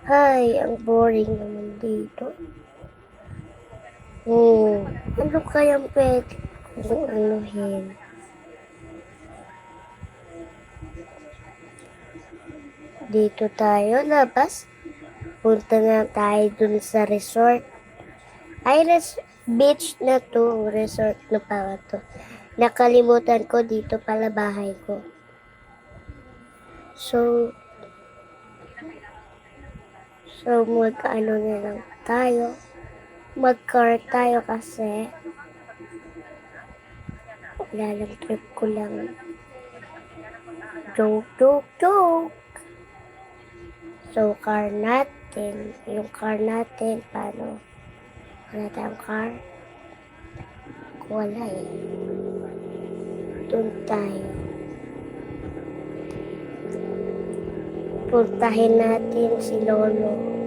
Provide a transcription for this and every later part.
Hay, ang boring naman dito. Ano kayang pwede kung anuhin? Dito tayo, labas. Punta na tayo dun sa resort. Ay, beach na to. Resort na pala to. Nakalimutan ko, dito pala bahay ko. So, mag-ano na lang tayo. Mag-car tayo kasi lalang trip ko lang. Joke. So, yung car natin, paano? Wala tayong car? Wala eh. Doon tayo. Puntahin natin si Lolo.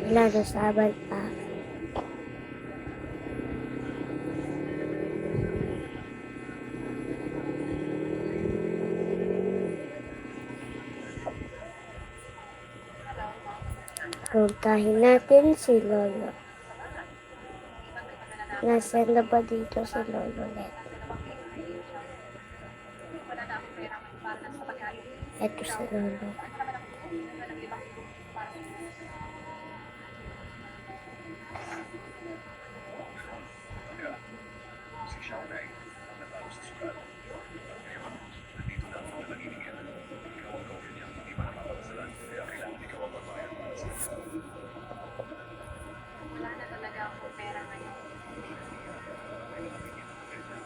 Wala na saban pa. Puntahin natin si Lolo. Nasaan na ba dito si Lolo ulit? Ito si Lolo.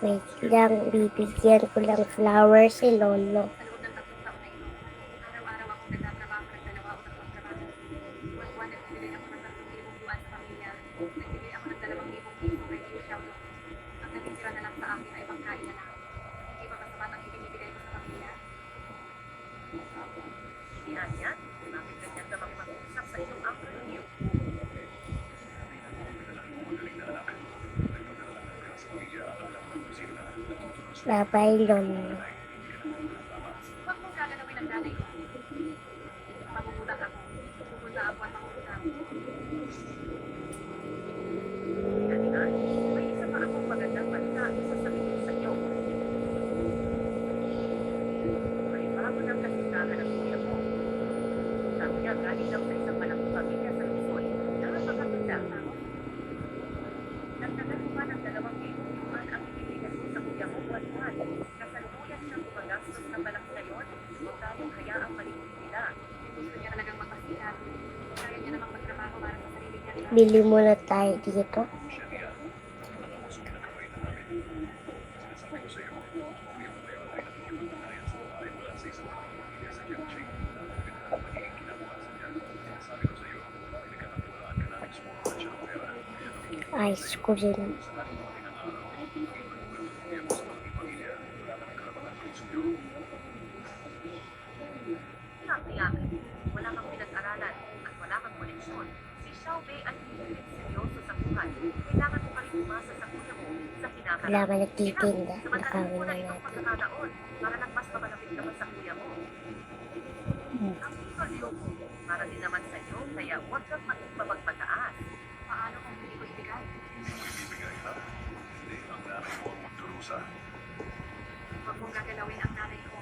Wait lang, bibigyan ko lang flower si Lolo. Bye-bye, Lolo. Bili muna tayo dito. Ice cream. Wala kang pinag-aralan at wala kang koneksyon. Si Xiaobei ay hindi seryoso sa buhay. Kailangan mo pa rin umasa sa kuya mo sa hinaharap. Wala man nagtitinda. Samantalahin mo Nakawin na na itong natin. pagkakataon para lang mas mamalapit ka pa sa kuya mo. Ang value mo para din naman sa iyo, kaya huwag kang magpapagpataas. Paano kung hindi ko ibigay? Ibigay na. Hindi ang nanay mo ang magdurusa. Huwag mong gagalawin ang nanay ko.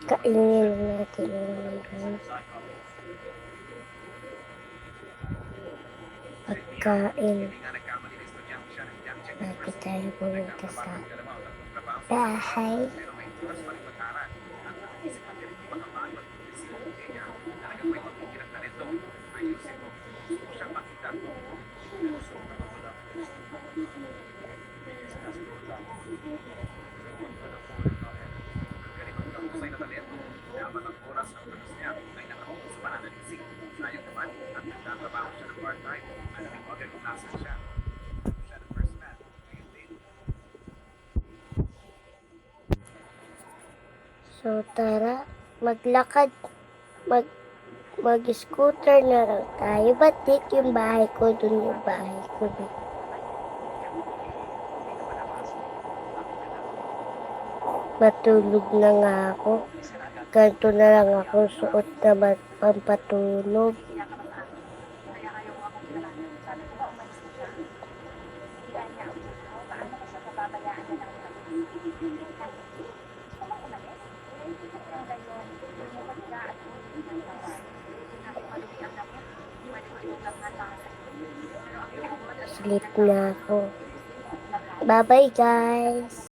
Kainin natin yung pagkain. Bakit tayo pumunta sa bahay? nagdadalhin. Dapat ang oras ng pagkas niya ay nakatutok sa pananalisik. Sayang naman at nagtatrabaho siya ng part-time. Malamig organisasan siya. Siya ng first man. Ngayon din. So, tara, maglakad, mag-scooter na lang tayo. Batik yung bahay ko, dun yung bahay ko. Matulog na nga ako. Ganito na lang ako suot na pampatulog. Kaya kayo mo akong kilalanin. Sabi ko, umalis na siya. Hindi niya ako. Paano ko siya pababayaan na lang kami? Gusto mo umalis? Kung gayon, lumabas ka at hindi ng tawag. Ako maluwi ang damit. Pwede ko iulam na lang sa iyo. Pero ang pinag Sleep na ako. Bye-bye, guys.